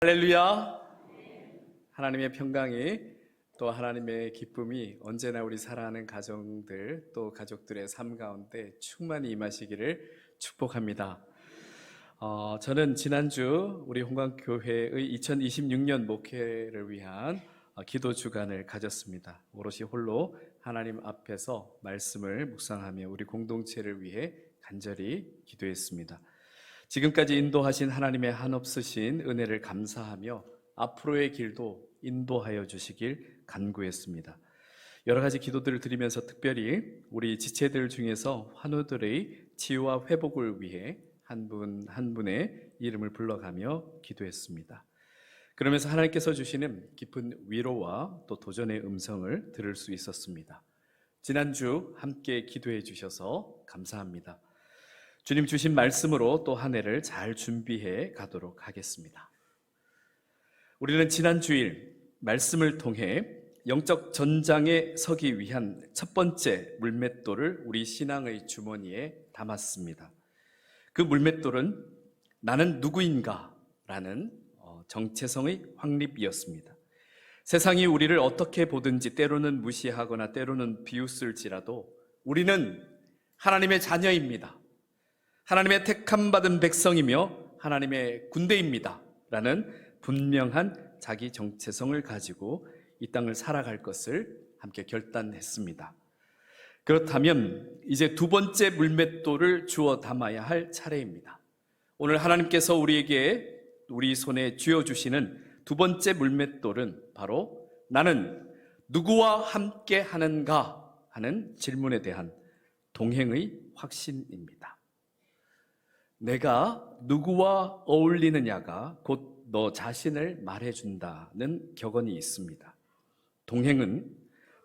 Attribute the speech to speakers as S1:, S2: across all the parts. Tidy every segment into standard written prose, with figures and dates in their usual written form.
S1: 할렐루야. 하나님의 평강이 또 하나님의 기쁨이 언제나 우리 사랑하는 가정들 또 가족들의 삶 가운데 충만히 임하시기를 축복합니다. 저는 지난주 우리 홍강교회의 2026년 목회를 위한 기도 주간을 가졌습니다. 오롯이 홀로 하나님 앞에서 말씀을 묵상하며 우리 공동체를 위해 간절히 기도했습니다. 지금까지 인도하신 하나님의 한없으신 은혜를 감사하며 앞으로의 길도 인도하여 주시길 간구했습니다. 여러 가지 기도들을 드리면서 특별히 우리 지체들 중에서 환우들의 치유와 회복을 위해 한 분 한 분의 이름을 불러가며 기도했습니다. 그러면서 하나님께서 주시는 깊은 위로와 또 도전의 음성을 들을 수 있었습니다. 지난주 함께 기도해 주셔서 감사합니다. 주님 주신 말씀으로 또 한 해를 잘 준비해 가도록 하겠습니다. 우리는 지난 주일 말씀을 통해 영적 전장에 서기 위한 첫 번째 물맷돌을 우리 신앙의 주머니에 담았습니다. 그 물맷돌은 나는 누구인가? 라는 정체성의 확립이었습니다. 세상이 우리를 어떻게 보든지 때로는 무시하거나 때로는 비웃을지라도 우리는 하나님의 자녀입니다. 하나님의 택함받은 백성이며 하나님의 군대입니다 라는 분명한 자기 정체성을 가지고 이 땅을 살아갈 것을 함께 결단했습니다. 그렇다면 이제 두 번째 물맷돌을 주워 담아야 할 차례입니다. 오늘 하나님께서 우리 손에 쥐어주시는 두 번째 물맷돌은 바로 나는 누구와 함께 하는가 하는 질문에 대한 동행의 확신입니다. 내가 누구와 어울리느냐가 곧 너 자신을 말해준다는 격언이 있습니다. 동행은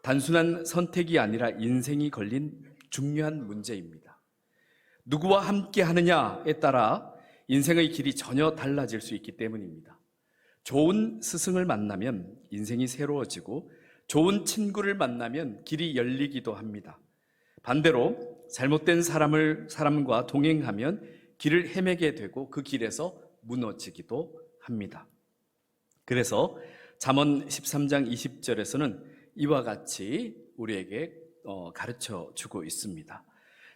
S1: 단순한 선택이 아니라 인생이 걸린 중요한 문제입니다. 누구와 함께 하느냐에 따라 인생의 길이 전혀 달라질 수 있기 때문입니다. 좋은 스승을 만나면 인생이 새로워지고 좋은 친구를 만나면 길이 열리기도 합니다. 반대로 잘못된 사람과 동행하면 길을 헤매게 되고 그 길에서 무너지기도 합니다. 그래서 잠언 13장 20절에서는 이와 같이 우리에게 가르쳐 주고 있습니다.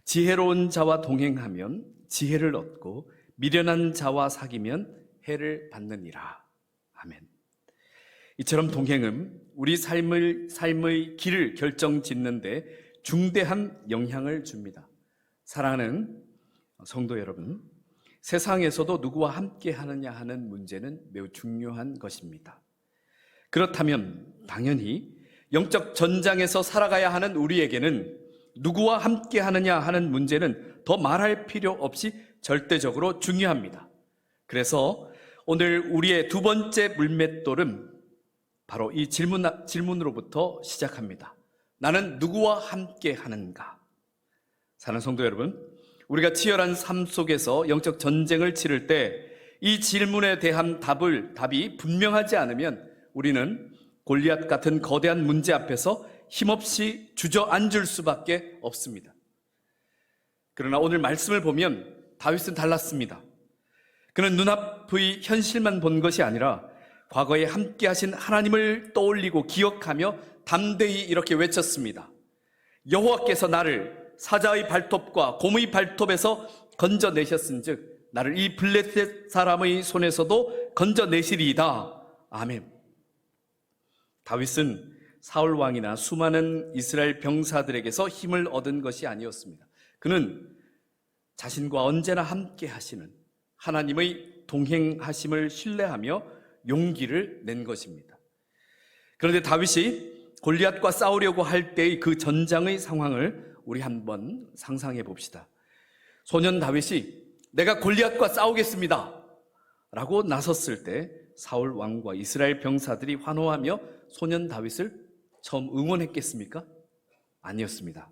S1: 지혜로운 자와 동행하면 지혜를 얻고 미련한 자와 사귀면 해를 받느니라. 아멘. 이처럼 동행은 우리 삶의 길을 결정짓는 데 중대한 영향을 줍니다. 사랑하는 성도 여러분, 세상에서도 누구와 함께 하느냐 하는 문제는 매우 중요한 것입니다. 그렇다면 당연히 영적 전장에서 살아가야 하는 우리에게는 누구와 함께 하느냐 하는 문제는 더 말할 필요 없이 절대적으로 중요합니다. 그래서 오늘 우리의 두 번째 물맷돌은 바로 이 질문으로부터 시작합니다. 나는 누구와 함께 하는가? 사랑하는 성도 여러분, 우리가 치열한 삶 속에서 영적 전쟁을 치를 때 이 질문에 대한 답이 분명하지 않으면 우리는 골리앗 같은 거대한 문제 앞에서 힘없이 주저앉을 수밖에 없습니다. 그러나 오늘 말씀을 보면 다윗은 달랐습니다. 그는 눈앞의 현실만 본 것이 아니라 과거에 함께 하신 하나님을 떠올리고 기억하며 담대히 이렇게 외쳤습니다. 여호와께서 나를 사자의 발톱과 곰의 발톱에서 건져내셨은즉 나를 이 블레셋 사람의 손에서도 건져내시리이다. 아멘. 다윗은 사울 왕이나 수많은 이스라엘 병사들에게서 힘을 얻은 것이 아니었습니다. 그는 자신과 언제나 함께 하시는 하나님의 동행하심을 신뢰하며 용기를 낸 것입니다. 그런데 다윗이 골리앗과 싸우려고 할 때의 그 전장의 상황을 우리 한번 상상해 봅시다. 소년 다윗이 내가 골리앗과 싸우겠습니다 라고 나섰을 때 사울 왕과 이스라엘 병사들이 환호하며 소년 다윗을 처음 응원했겠습니까? 아니었습니다.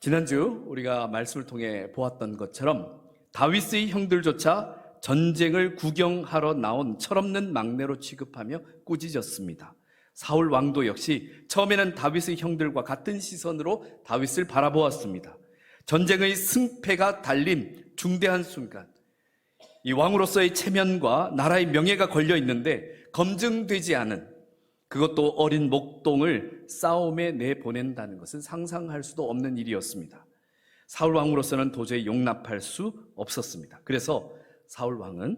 S1: 지난주 우리가 말씀을 통해 보았던 것처럼 다윗의 형들조차 전쟁을 구경하러 나온 철없는 막내로 취급하며 꾸짖었습니다. 사울 왕도 역시 처음에는 다윗의 형들과 같은 시선으로 다윗을 바라보았습니다. 전쟁의 승패가 달린 중대한 순간, 이 왕으로서의 체면과 나라의 명예가 걸려 있는데 검증되지 않은, 그것도 어린 목동을 싸움에 내보낸다는 것은 상상할 수도 없는 일이었습니다. 사울 왕으로서는 도저히 용납할 수 없었습니다. 그래서 사울 왕은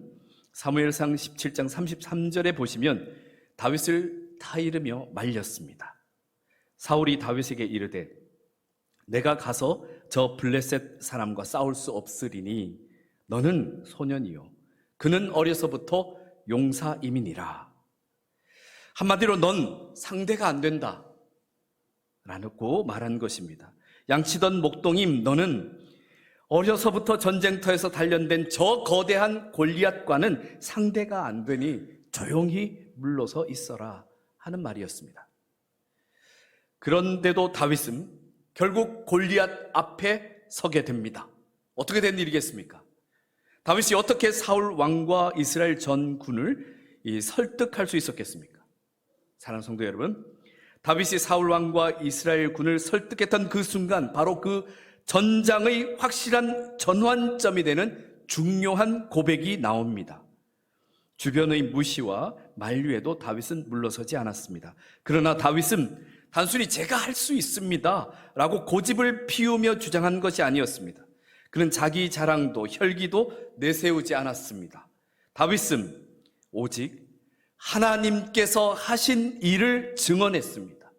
S1: 사무엘상 17장 33절에 보시면 다윗을 타이르며 말렸습니다. 사울이 다윗에게 이르되 내가 가서 저 블레셋 사람과 싸울 수 없으리니 너는 소년이요 그는 어려서부터 용사임이니라. 한마디로 넌 상대가 안 된다 라고 말한 것입니다. 양치던 목동임, 너는 어려서부터 전쟁터에서 단련된 저 거대한 골리앗과는 상대가 안 되니 조용히 물러서 있어라 하는 말이었습니다. 그런데도 다윗은 결국 골리앗 앞에 서게 됩니다. 어떻게 된 일이겠습니까? 다윗이 어떻게 사울 왕과 이스라엘 전군을 설득할 수 있었겠습니까? 사랑하는 성도 여러분, 다윗이 사울 왕과 이스라엘 군을 설득했던 그 순간, 바로 그 전장의 확실한 전환점이 되는 중요한 고백이 나옵니다. 주변의 무시와 만류에도 다윗은 물러서지 않았습니다. 그러나 다윗은 단순히 제가 할 수 있습니다 라고 고집을 피우며 주장한 것이 아니었습니다. 그는 자기 자랑도 혈기도 내세우지 않았습니다. 다윗은 오직 하나님께서 하신 일을 증언했습니다.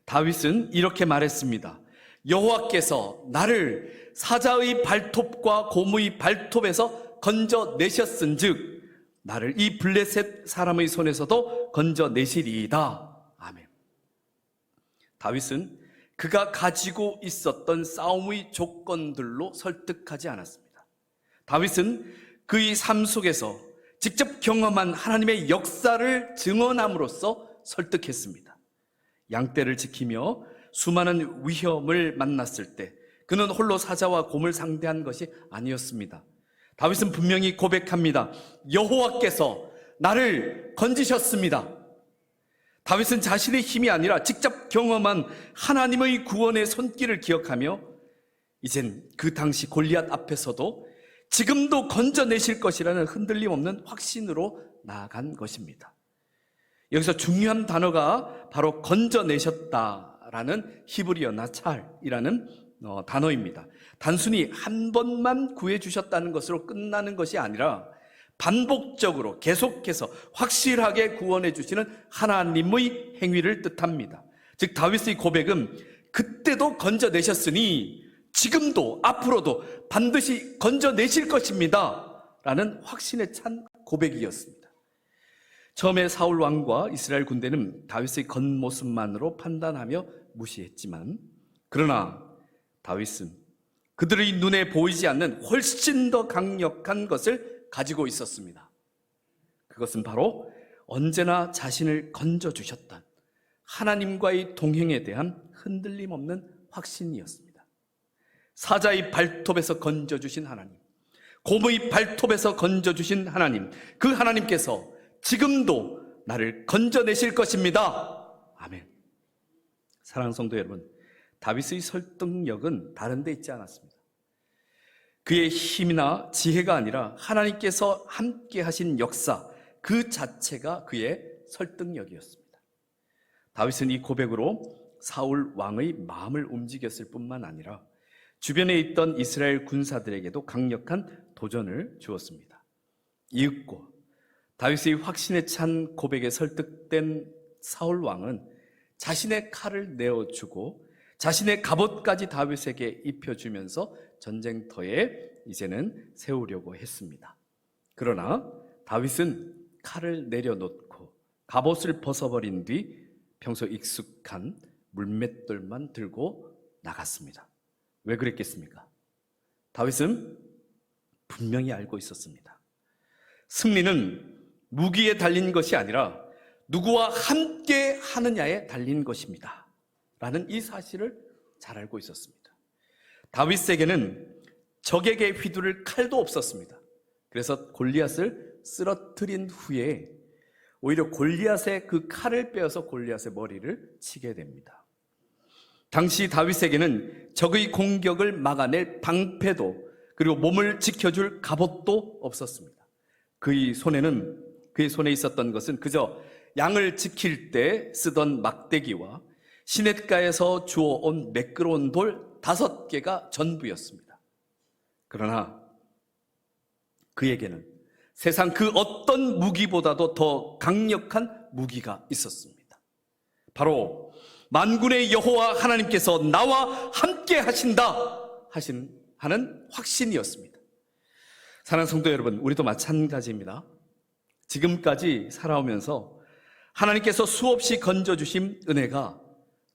S1: 다윗은 이렇게 말했습니다. 여호와께서 나를 사자의 발톱과 곰의 발톱에서 건져내셨은즉 나를 이 블레셋 사람의 손에서도 건져내시리이다. 아멘. 다윗은 그가 가지고 있었던 싸움의 조건들로 설득하지 않았습니다. 다윗은 그의 삶 속에서 직접 경험한 하나님의 역사를 증언함으로써 설득했습니다. 양떼를 지키며 수많은 위험을 만났을 때 그는 홀로 사자와 곰을 상대한 것이 아니었습니다. 다윗은 분명히 고백합니다. 여호와께서 나를 건지셨습니다. 다윗은 자신의 힘이 아니라 직접 경험한 하나님의 구원의 손길을 기억하며 이젠 그 당시 골리앗 앞에서도 지금도 건져내실 것이라는 흔들림 없는 확신으로 나아간 것입니다. 여기서 중요한 단어가 바로 건져내셨다라는 히브리어 나찰이라는 단어입니다. 단순히 한 번만 구해주셨다는 것으로 끝나는 것이 아니라 반복적으로 계속해서 확실하게 구원해 주시는 하나님의 행위를 뜻합니다. 즉 다윗의 고백은 그때도 건져내셨으니 지금도 앞으로도 반드시 건져내실 것입니다 라는 확신에 찬 고백이었습니다. 처음에 사울 왕과 이스라엘 군대는 다윗의 겉모습만으로 판단하며 무시했지만, 그러나 다윗은 그들의 눈에 보이지 않는 훨씬 더 강력한 것을 가지고 있었습니다. 그것은 바로 언제나 자신을 건져주셨던 하나님과의 동행에 대한 흔들림 없는 확신이었습니다. 사자의 발톱에서 건져주신 하나님, 곰의 발톱에서 건져주신 하나님, 그 하나님께서 지금도 나를 건져내실 것입니다. 아멘. 사랑하는 성도 여러분, 다윗의 설득력은 다른 데 있지 않았습니다. 그의 힘이나 지혜가 아니라 하나님께서 함께 하신 역사 그 자체가 그의 설득력이었습니다. 다윗은 이 고백으로 사울 왕의 마음을 움직였을 뿐만 아니라 주변에 있던 이스라엘 군사들에게도 강력한 도전을 주었습니다. 이윽고 다윗의 확신에 찬 고백에 설득된 사울 왕은 자신의 칼을 내어주고 자신의 갑옷까지 다윗에게 입혀주면서 전쟁터에 이제는 세우려고 했습니다. 그러나 다윗은 칼을 내려놓고 갑옷을 벗어버린 뒤 평소 익숙한 물맷돌만 들고 나갔습니다. 왜 그랬겠습니까? 다윗은 분명히 알고 있었습니다. 승리는 무기에 달린 것이 아니라 누구와 함께 하느냐에 달린 것입니다 라는 이 사실을 잘 알고 있었습니다. 다윗에게는 적에게 휘두를 칼도 없었습니다. 그래서 골리앗을 쓰러뜨린 후에 오히려 골리앗의 그 칼을 빼어서 골리앗의 머리를 치게 됩니다. 당시 다윗에게는 적의 공격을 막아낼 방패도 그리고 몸을 지켜줄 갑옷도 없었습니다. 그의 손에 있었던 것은 그저 양을 지킬 때 쓰던 막대기와 시냇가에서 주워온 매끄러운 돌 5개가 전부였습니다. 그러나 그에게는 세상 그 어떤 무기보다도 더 강력한 무기가 있었습니다. 바로 만군의 여호와 하나님께서 나와 함께 하는 확신이었습니다. 사랑하는 성도 여러분, 우리도 마찬가지입니다. 지금까지 살아오면서 하나님께서 수없이 건져주신 은혜가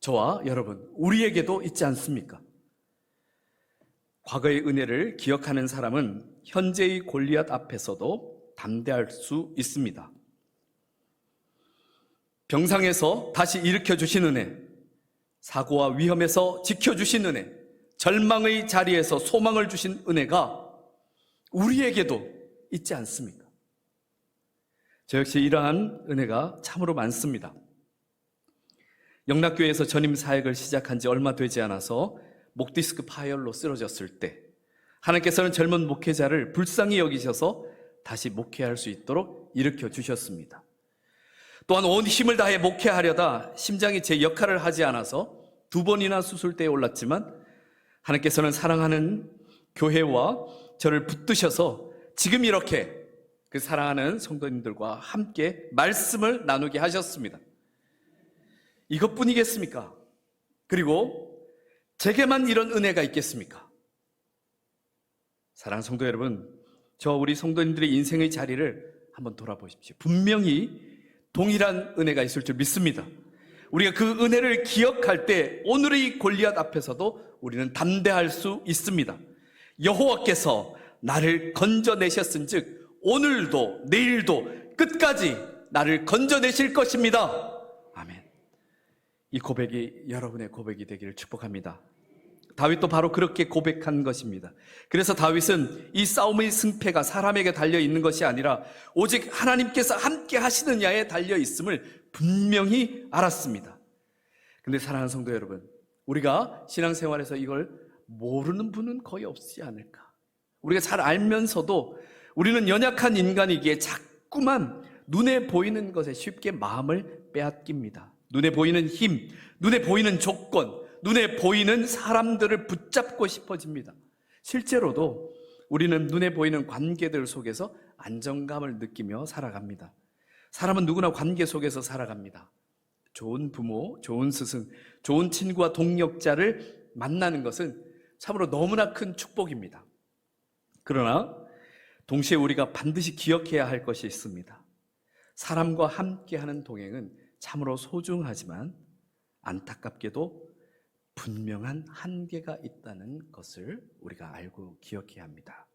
S1: 저와 여러분, 우리에게도 있지 않습니까? 과거의 은혜를 기억하는 사람은 현재의 골리앗 앞에서도 담대할 수 있습니다. 병상에서 다시 일으켜주신 은혜, 사고와 위험에서 지켜주신 은혜, 절망의 자리에서 소망을 주신 은혜가 우리에게도 있지 않습니까? 저 역시 이러한 은혜가 참으로 많습니다. 영락교회에서 전임 사역을 시작한 지 얼마 되지 않아서 목디스크 파열로 쓰러졌을 때 하나님께서는 젊은 목회자를 불쌍히 여기셔서 다시 목회할 수 있도록 일으켜 주셨습니다. 또한 온 힘을 다해 목회하려다 심장이 제 역할을 하지 않아서 2번이나 수술대에 올랐지만 하나님께서는 사랑하는 교회와 저를 붙드셔서 지금 이렇게 그 사랑하는 성도님들과 함께 말씀을 나누게 하셨습니다. 이것뿐이겠습니까? 그리고 제게만 이런 은혜가 있겠습니까? 사랑하는 성도 여러분, 우리 성도님들의 인생의 자리를 한번 돌아보십시오. 분명히 동일한 은혜가 있을 줄 믿습니다. 우리가 그 은혜를 기억할 때 오늘의 골리앗 앞에서도 우리는 담대할 수 있습니다. 여호와께서 나를 건져내셨은즉 오늘도 내일도 끝까지 나를 건져내실 것입니다. 아멘. 이 고백이 여러분의 고백이 되기를 축복합니다. 다윗도 바로 그렇게 고백한 것입니다. 그래서 다윗은 이 싸움의 승패가 사람에게 달려 있는 것이 아니라 오직 하나님께서 함께 하시느냐에 달려 있음을 분명히 알았습니다. 근데 사랑하는 성도 여러분, 우리가 신앙생활에서 이걸 모르는 분은 거의 없지 않을까? 우리가 잘 알면서도 우리는 연약한 인간이기에 자꾸만 눈에 보이는 것에 쉽게 마음을 빼앗깁니다. 눈에 보이는 힘, 눈에 보이는 조건, 눈에 보이는 사람들을 붙잡고 싶어집니다. 실제로도 우리는 눈에 보이는 관계들 속에서 안정감을 느끼며 살아갑니다. 사람은 누구나 관계 속에서 살아갑니다. 좋은 부모, 좋은 스승, 좋은 친구와 동력자를 만나는 것은 참으로 너무나 큰 축복입니다. 그러나 동시에 우리가 반드시 기억해야 할 것이 있습니다. 사람과 함께하는 동행은 참으로 소중하지만 안타깝게도 분명한 한계가 있다는 것을 우리가 알고 기억해야 합니다.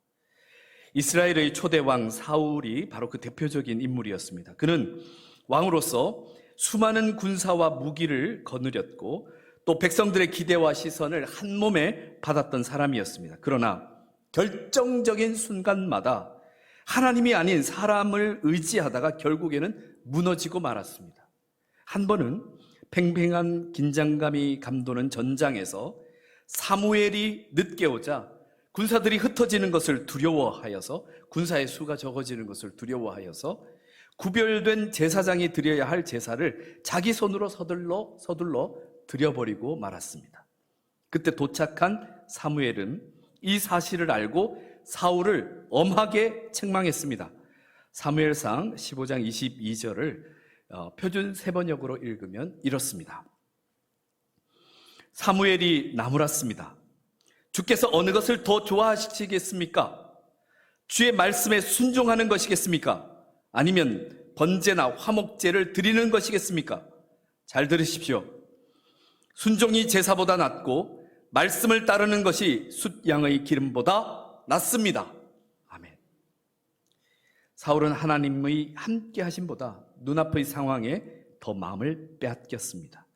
S1: 이스라엘의 초대 왕 사울이 바로 그 대표적인 인물이었습니다. 그는 왕으로서 수많은 군사와 무기를 거느렸고 또 백성들의 기대와 시선을 한 몸에 받았던 사람이었습니다. 그러나 결정적인 순간마다 하나님이 아닌 사람을 의지하다가 결국에는 무너지고 말았습니다. 한 번은 팽팽한 긴장감이 감도는 전장에서 사무엘이 늦게 오자 군사들이 흩어지는 것을 두려워하여서, 군사의 수가 적어지는 것을 두려워하여서 구별된 제사장이 드려야 할 제사를 자기 손으로 서둘러 드려버리고 말았습니다. 그때 도착한 사무엘은 이 사실을 알고 사울을 엄하게 책망했습니다. 사무엘상 15장 22절을 표준 세번역으로 읽으면 이렇습니다. 사무엘이 나무랐습니다. 주께서 어느 것을 더 좋아하시겠습니까? 주의 말씀에 순종하는 것이겠습니까? 아니면 번제나 화목제를 드리는 것이겠습니까? 잘 들으십시오. 순종이 제사보다 낫고 말씀을 따르는 것이 숫양의 기름보다 낫습니다. 아멘. 사울은 하나님의 함께 하심보다 눈앞의 상황에 더 마음을 빼앗겼습니다.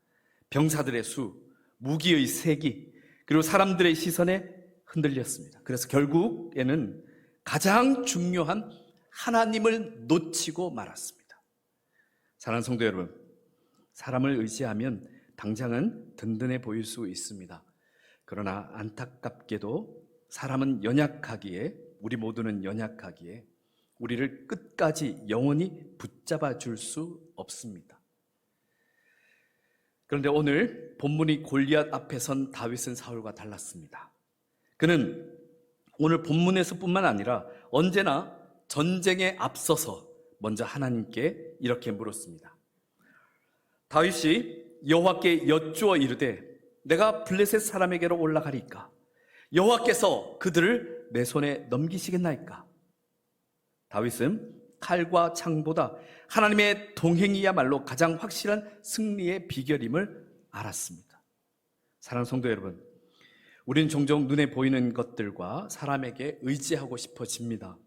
S1: 병사들의 수, 무기의 세기, 그리고 사람들의 시선에 흔들렸습니다. 그래서 결국에는 가장 중요한 하나님을 놓치고 말았습니다. 사랑하는 성도 여러분, 사람을 의지하면 당장은 든든해 보일 수 있습니다. 그러나 안타깝게도 사람은 연약하기에, 우리 모두는 연약하기에 우리를 끝까지 영원히 붙잡아 줄 수 없습니다. 그런데 오늘 본문이 골리앗 앞에 선 다윗은 사울과 달랐습니다. 그는 오늘 본문에서뿐만 아니라 언제나 전쟁에 앞서서 먼저 하나님께 이렇게 물었습니다. 다윗이 여호와께 여쭈어 이르되 내가 블레셋 사람에게로 올라가리까? 여호와께서 그들을 내 손에 넘기시겠나이까? 다윗은 칼과 창보다 하나님의 동행이야말로 가장 확실한 승리의 비결임을 알았습니다. 사랑하는 성도 여러분, 우리는 종종 눈에 보이는 것들과 사람에게 의지하고 싶어집니다.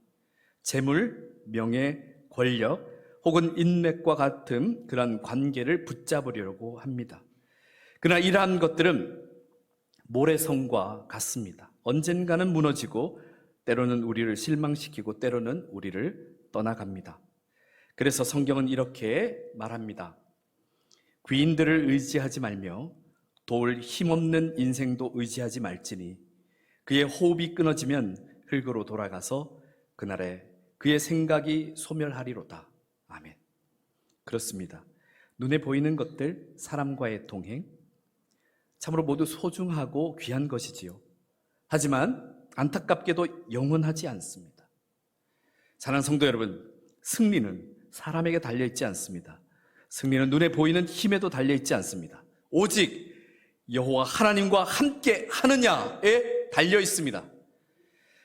S1: 재물, 명예, 권력 혹은 인맥과 같은 그런 관계를 붙잡으려고 합니다. 그러나 이러한 것들은 모래성과 같습니다. 언젠가는 무너지고 때로는 우리를 실망시키고 때로는 우리를 떠나갑니다. 그래서 성경은 이렇게 말합니다. 귀인들을 의지하지 말며 도울 힘없는 인생도 의지하지 말지니 그의 호흡이 끊어지면 흙으로 돌아가서 그날에 그의 생각이 소멸하리로다. 아멘. 그렇습니다. 눈에 보이는 것들, 사람과의 동행, 참으로 모두 소중하고 귀한 것이지요. 하지만 안타깝게도 영원하지 않습니다. 사랑하는 성도 여러분, 승리는 사람에게 달려있지 않습니다. 승리는 눈에 보이는 힘에도 달려있지 않습니다. 오직 여호와 하나님과 함께 하느냐에 달려있습니다.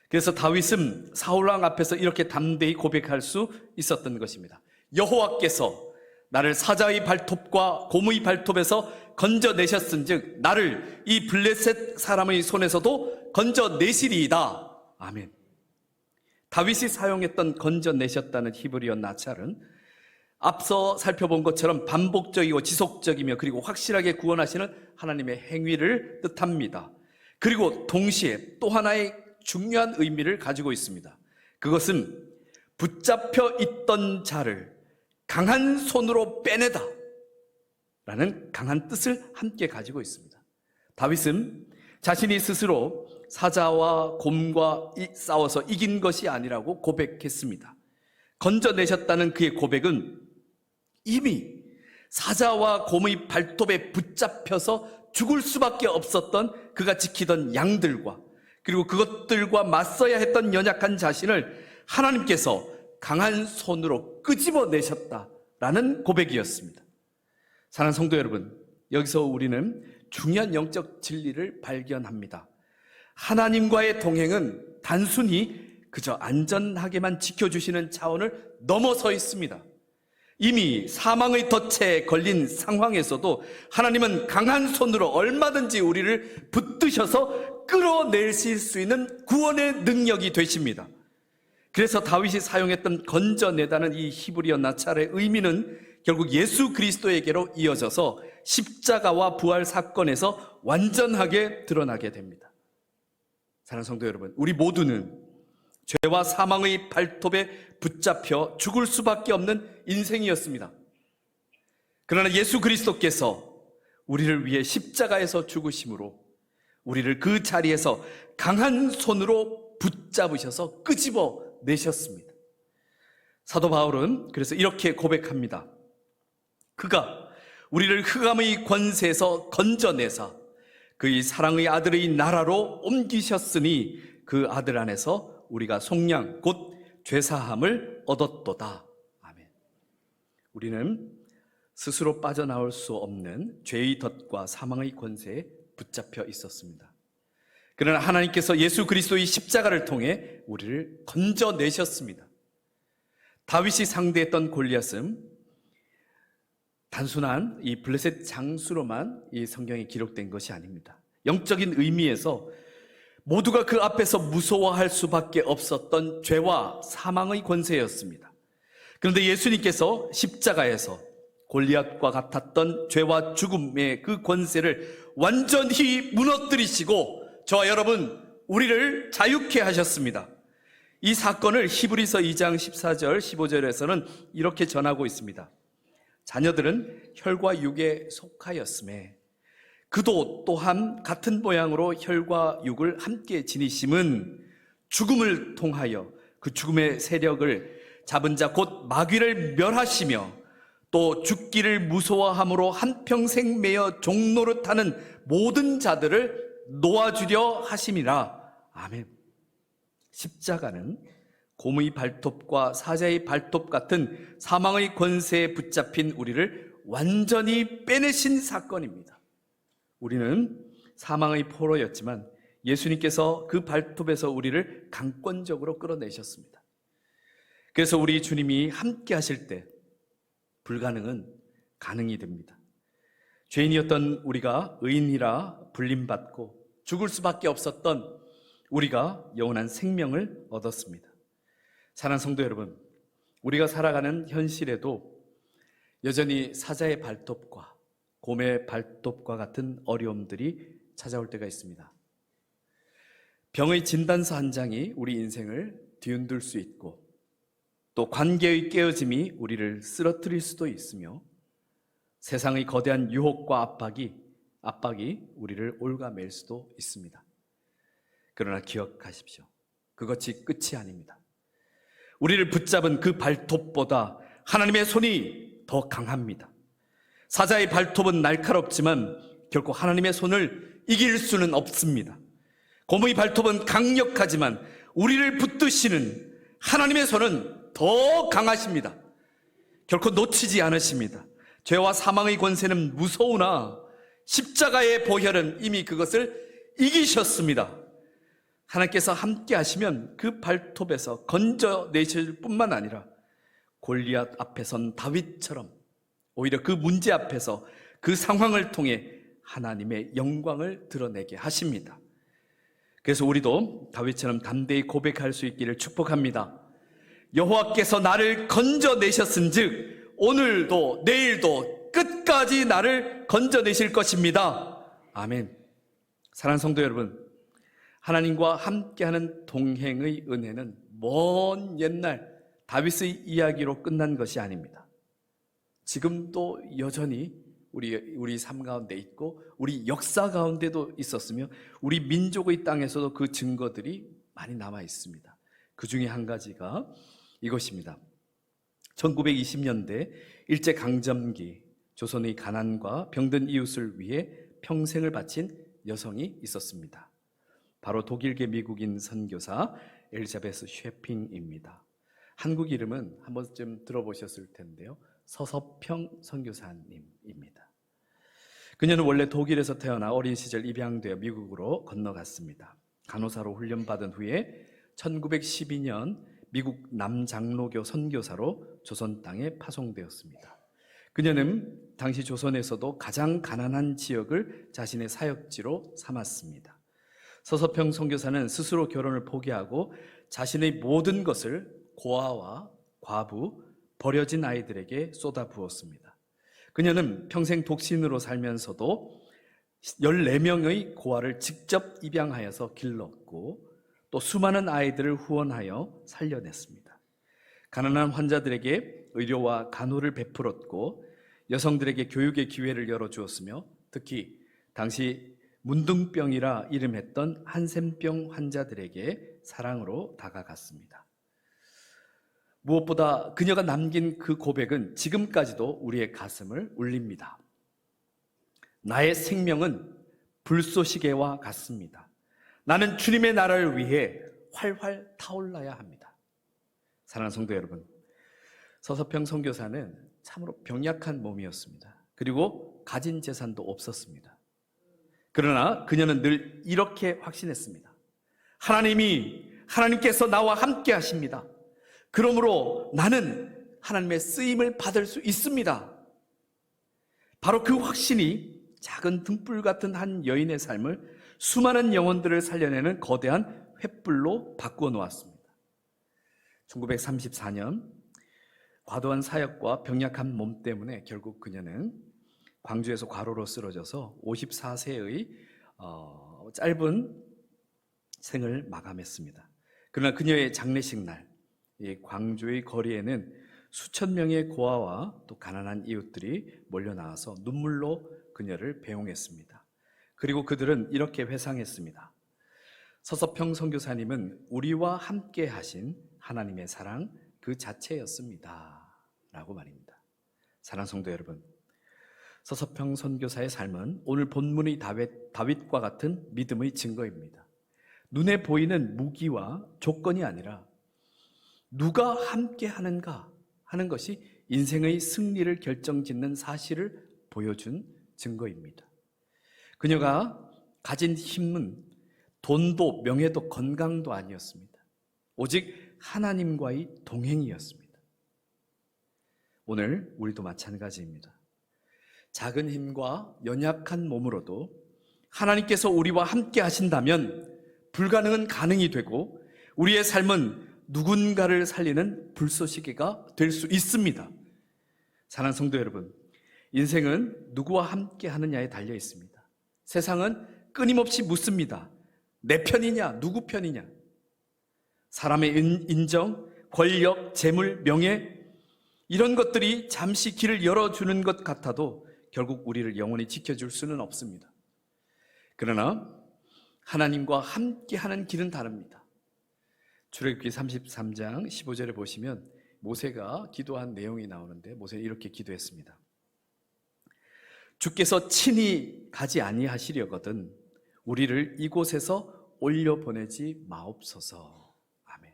S1: 그래서 다윗은 사울왕 앞에서 이렇게 담대히 고백할 수 있었던 것입니다. 여호와께서 나를 사자의 발톱과 곰의 발톱에서 건져내셨은즉 나를 이 블레셋 사람의 손에서도 건져내시리이다. 아멘. 다윗이 사용했던 건져내셨다는 히브리어 나찰은 앞서 살펴본 것처럼 반복적이고 지속적이며 그리고 확실하게 구원하시는 하나님의 행위를 뜻합니다. 그리고 동시에 또 하나의 중요한 의미를 가지고 있습니다. 그것은 붙잡혀 있던 자를 강한 손으로 빼내다 라는 강한 뜻을 함께 가지고 있습니다. 다윗은 자신이 스스로 사자와 곰과 싸워서 이긴 것이 아니라고 고백했습니다. 건져내셨다는 그의 고백은 이미 사자와 곰의 발톱에 붙잡혀서 죽을 수밖에 없었던 그가 지키던 양들과 그리고 그것들과 맞서야 했던 연약한 자신을 하나님께서 강한 손으로 끄집어내셨다라는 고백이었습니다. 사랑하는 성도 여러분, 여기서 우리는 중요한 영적 진리를 발견합니다. 하나님과의 동행은 단순히 그저 안전하게만 지켜주시는 차원을 넘어서 있습니다. 이미 사망의 덫에 걸린 상황에서도 하나님은 강한 손으로 얼마든지 우리를 붙드셔서 끌어내실 수 있는 구원의 능력이 되십니다. 그래서 다윗이 사용했던 건져내다는 이 히브리어 나찰의 의미는 결국 예수 그리스도에게로 이어져서 십자가와 부활 사건에서 완전하게 드러나게 됩니다. 사랑하는 성도 여러분, 우리 모두는 죄와 사망의 발톱에 붙잡혀 죽을 수밖에 없는 인생이었습니다. 그러나 예수 그리스도께서 우리를 위해 십자가에서 죽으심으로 우리를 그 자리에서 강한 손으로 붙잡으셔서 끄집어 내셨습니다. 사도 바울은 그래서 이렇게 고백합니다. 그가 우리를 흑암의 권세에서 건져내사 그의 사랑의 아들의 나라로 옮기셨으니 그 아들 안에서 우리가 속량 곧 죄사함을 얻었도다. 아멘. 우리는 스스로 빠져나올 수 없는 죄의 덫과 사망의 권세에 붙잡혀 있었습니다. 그러나 하나님께서 예수 그리스도의 십자가를 통해 우리를 건져내셨습니다. 다윗이 상대했던 골리앗은 단순한 이 블레셋 장수로만 이 성경에 기록된 것이 아닙니다. 영적인 의미에서 모두가 그 앞에서 무서워할 수밖에 없었던 죄와 사망의 권세였습니다. 그런데 예수님께서 십자가에서 골리앗과 같았던 죄와 죽음의 그 권세를 완전히 무너뜨리시고 저와 여러분 우리를 자유케 하셨습니다. 이 사건을 히브리서 2장 14절 15절에서는 이렇게 전하고 있습니다. 자녀들은 혈과 육에 속하였음에 그도 또한 같은 모양으로 혈과 육을 함께 지니심은 죽음을 통하여 그 죽음의 세력을 잡은 자 곧 마귀를 멸하시며 또 죽기를 무서워함으로 한평생 매여 종노릇하는 모든 자들을 놓아주려 하심이라. 아멘. 십자가는 곰의 발톱과 사자의 발톱 같은 사망의 권세에 붙잡힌 우리를 완전히 빼내신 사건입니다. 우리는 사망의 포로였지만 예수님께서 그 발톱에서 우리를 강권적으로 끌어내셨습니다. 그래서 우리 주님이 함께 하실 때 불가능은 가능이 됩니다. 죄인이었던 우리가 의인이라 불림받고 죽을 수밖에 없었던 우리가 영원한 생명을 얻었습니다. 사랑하는 성도 여러분, 우리가 살아가는 현실에도 여전히 사자의 발톱과 곰의 발톱과 같은 어려움들이 찾아올 때가 있습니다. 병의 진단서 한 장이 우리 인생을 뒤흔들 수 있고 또 관계의 깨어짐이 우리를 쓰러뜨릴 수도 있으며 세상의 거대한 유혹과 압박이 우리를 올가맬 수도 있습니다. 그러나 기억하십시오. 그것이 끝이 아닙니다. 우리를 붙잡은 그 발톱보다 하나님의 손이 더 강합니다. 사자의 발톱은 날카롭지만 결코 하나님의 손을 이길 수는 없습니다. 곰의 발톱은 강력하지만 우리를 붙드시는 하나님의 손은 더 강하십니다. 결코 놓치지 않으십니다. 죄와 사망의 권세는 무서우나 십자가의 보혈은 이미 그것을 이기셨습니다. 하나님께서 함께 하시면 그 발톱에서 건져내실 뿐만 아니라 골리앗 앞에 선 다윗처럼 오히려 그 문제 앞에서 그 상황을 통해 하나님의 영광을 드러내게 하십니다. 그래서 우리도 다윗처럼 담대히 고백할 수 있기를 축복합니다. 여호와께서 나를 건져내셨은즉 오늘도 내일도 끝까지 나를 건져내실 것입니다. 아멘. 사랑하는 성도 여러분, 하나님과 함께하는 동행의 은혜는 먼 옛날 다윗의 이야기로 끝난 것이 아닙니다. 지금도 여전히 우리 삶 가운데 있고 우리 역사 가운데도 있었으며 우리 민족의 땅에서도 그 증거들이 많이 남아 있습니다. 그 중에 한 가지가 이것입니다. 1920년대 일제강점기 조선의 가난과 병든 이웃을 위해 평생을 바친 여성이 있었습니다. 바로 독일계 미국인 선교사 엘리자베스 쉐핑입니다. 한국 이름은 한 번쯤 들어보셨을 텐데요. 서서평 선교사님입니다. 그녀는 원래 독일에서 태어나 어린 시절 입양되어 미국으로 건너갔습니다. 간호사로 훈련받은 후에 1912년 미국 남장로교 선교사로 조선 땅에 파송되었습니다. 그녀는 당시 조선에서도 가장 가난한 지역을 자신의 사역지로 삼았습니다. 서서평 선교사는 스스로 결혼을 포기하고 자신의 모든 것을 고아와 과부, 버려진 아이들에게 쏟아부었습니다. 그녀는 평생 독신으로 살면서도 14명의 고아를 직접 입양하여서 길렀고 또 수많은 아이들을 후원하여 살려냈습니다. 가난한 환자들에게 의료와 간호를 베풀었고 여성들에게 교육의 기회를 열어주었으며 특히 당시 문둥병이라 이름했던 한센병 환자들에게 사랑으로 다가갔습니다. 무엇보다 그녀가 남긴 그 고백은 지금까지도 우리의 가슴을 울립니다. 나의 생명은 불쏘시개와 같습니다. 나는 주님의 나라를 위해 활활 타올라야 합니다. 사랑하는 성도 여러분, 서서평 선교사는 참으로 병약한 몸이었습니다. 그리고 가진 재산도 없었습니다. 그러나 그녀는 늘 이렇게 확신했습니다. 하나님께서 나와 함께 하십니다. 그러므로 나는 하나님의 쓰임을 받을 수 있습니다. 바로 그 확신이 작은 등불 같은 한 여인의 삶을 수많은 영혼들을 살려내는 거대한 횃불로 바꾸어 놓았습니다. 1934년 과도한 사역과 병약한 몸 때문에 결국 그녀는 광주에서 과로로 쓰러져서 54세의 짧은 생을 마감했습니다. 그러나 그녀의 장례식 날 이 광주의 거리에는 수천 명의 고아와 또 가난한 이웃들이 몰려 나와서 눈물로 그녀를 배웅했습니다. 그리고 그들은 이렇게 회상했습니다. 서서평 선교사님은 우리와 함께 하신 하나님의 사랑, 그 자체였습니다 라고 말입니다. 사랑하는 성도 여러분, 서서평 선교사의 삶은 오늘 본문의 다윗과 같은 믿음의 증거입니다. 눈에 보이는 무기와 조건이 아니라 누가 함께 하는가 하는 것이 인생의 승리를 결정짓는 사실을 보여준 증거입니다. 그녀가 가진 힘은 돈도 명예도 건강도 아니었습니다. 오직 하나님과의 동행이었습니다. 오늘 우리도 마찬가지입니다. 작은 힘과 연약한 몸으로도 하나님께서 우리와 함께 하신다면 불가능은 가능이 되고 우리의 삶은 누군가를 살리는 불쏘시개가 될 수 있습니다. 사랑하는 성도 여러분, 인생은 누구와 함께 하느냐에 달려 있습니다. 세상은 끊임없이 묻습니다. 내 편이냐, 누구 편이냐. 사람의 인정, 권력, 재물, 명예, 이런 것들이 잠시 길을 열어주는 것 같아도 결국 우리를 영원히 지켜줄 수는 없습니다. 그러나 하나님과 함께하는 길은 다릅니다. 출애굽기 33장 15절에 보시면 모세가 기도한 내용이 나오는데 모세는 이렇게 기도했습니다. 주께서 친히 가지 아니하시려거든 우리를 이곳에서 올려보내지 마옵소서. 아멘.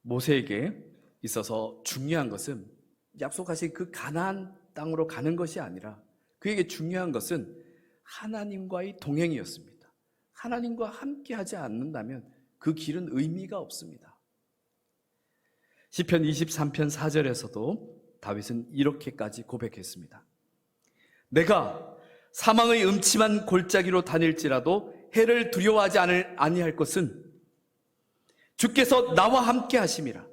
S1: 모세에게 있어서 중요한 것은 약속하신 그 가나안 땅으로 가는 것이 아니라 그에게 중요한 것은 하나님과의 동행이었습니다. 하나님과 함께 하지 않는다면 그 길은 의미가 없습니다. 시편 23편 4절에서도 다윗은 이렇게까지 고백했습니다. 내가 사망의 음침한 골짜기로 다닐지라도 해를 두려워하지 아니할 것은 주께서 나와 함께 하심이라.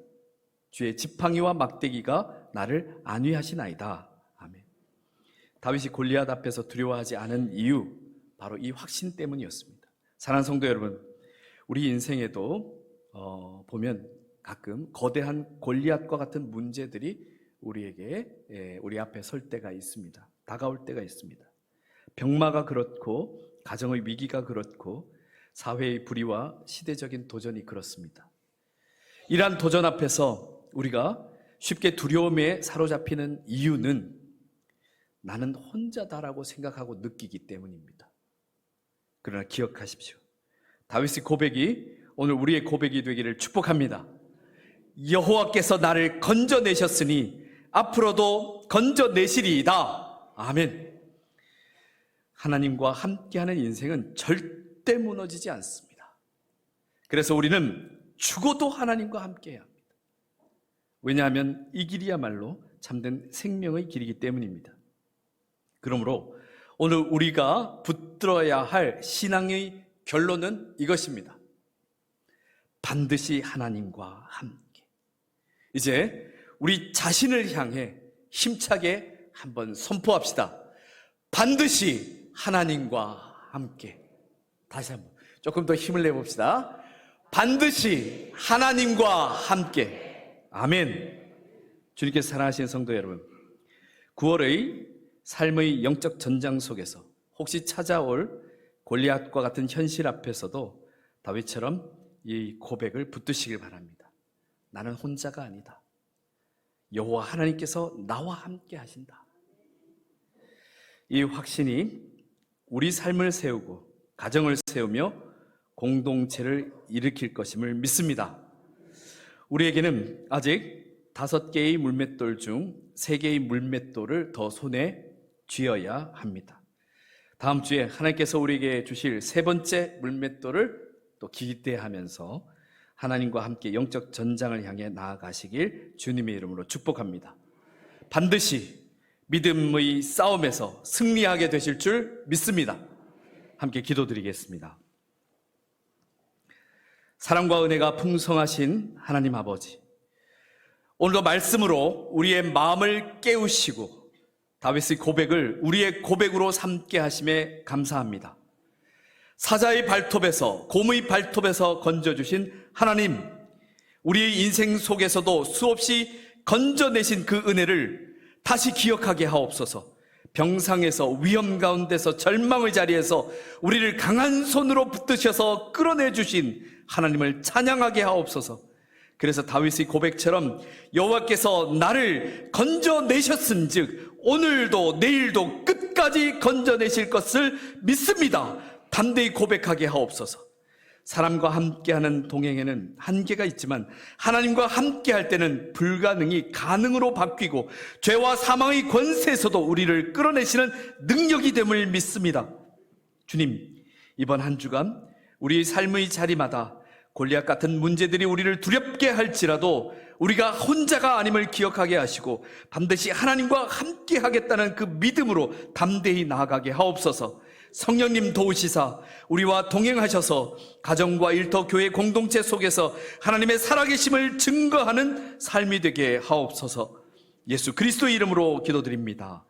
S1: 주의 지팡이와 막대기가 나를 안위하시나이다. 아멘. 다윗이 골리앗 앞에서 두려워하지 않은 이유, 바로 이 확신 때문이었습니다. 사랑하는 성도 여러분, 우리 인생에도 보면 가끔 거대한 골리앗과 같은 문제들이 우리 앞에 설 때가 있습니다. 다가올 때가 있습니다. 병마가 그렇고 가정의 위기가 그렇고 사회의 불의와 시대적인 도전이 그렇습니다. 이러한 도전 앞에서 우리가 쉽게 두려움에 사로잡히는 이유는 나는 혼자다라고 생각하고 느끼기 때문입니다. 그러나 기억하십시오. 다윗의 고백이 오늘 우리의 고백이 되기를 축복합니다. 여호와께서 나를 건져내셨으니 앞으로도 건져내시리이다. 아멘. 하나님과 함께하는 인생은 절대 무너지지 않습니다. 그래서 우리는 죽어도 하나님과 함께해야 합니다. 왜냐하면 이 길이야말로 참된 생명의 길이기 때문입니다. 그러므로 오늘 우리가 붙들어야 할 신앙의 결론은 이것입니다. 반드시 하나님과 함께. 이제 우리 자신을 향해 힘차게 한번 선포합시다. 반드시 하나님과 함께. 다시 한번 조금 더 힘을 내봅시다. 반드시 하나님과 함께. 아멘. 주님께서 사랑하시는 성도 여러분, 9월의 삶의 영적 전장 속에서 혹시 찾아올 골리앗과 같은 현실 앞에서도 다윗처럼 이 고백을 붙드시길 바랍니다. 나는 혼자가 아니다. 여호와 하나님께서 나와 함께 하신다. 이 확신이 우리 삶을 세우고 가정을 세우며 공동체를 일으킬 것임을 믿습니다. 우리에게는 아직 5개의 물맷돌 중 3개의 물맷돌을 더 손에 쥐어야 합니다. 다음 주에 하나님께서 우리에게 주실 3번째 물맷돌을 또 기대하면서 하나님과 함께 영적 전장을 향해 나아가시길 주님의 이름으로 축복합니다. 반드시 믿음의 싸움에서 승리하게 되실 줄 믿습니다. 함께 기도드리겠습니다. 사랑과 은혜가 풍성하신 하나님 아버지, 오늘도 말씀으로 우리의 마음을 깨우시고 다윗의 고백을 우리의 고백으로 삼게 하심에 감사합니다. 사자의 발톱에서, 곰의 발톱에서 건져주신 하나님, 우리의 인생 속에서도 수없이 건져내신 그 은혜를 다시 기억하게 하옵소서. 병상에서, 위험 가운데서, 절망의 자리에서 우리를 강한 손으로 붙드셔서 끌어내주신 하나님을 찬양하게 하옵소서. 그래서 다윗의 고백처럼 여호와께서 나를 건져내셨은즉 오늘도 내일도 끝까지 건져내실 것을 믿습니다. 담대히 고백하게 하옵소서. 사람과 함께하는 동행에는 한계가 있지만 하나님과 함께할 때는 불가능이 가능으로 바뀌고 죄와 사망의 권세에서도 우리를 끌어내시는 능력이 됨을 믿습니다. 주님, 이번 한 주간 우리 삶의 자리마다 골리앗 같은 문제들이 우리를 두렵게 할지라도 우리가 혼자가 아님을 기억하게 하시고 반드시 하나님과 함께 하겠다는 그 믿음으로 담대히 나아가게 하옵소서. 성령님 도우시사 우리와 동행하셔서 가정과 일터, 교회 공동체 속에서 하나님의 살아계심을 증거하는 삶이 되게 하옵소서. 예수 그리스도의 이름으로 기도드립니다.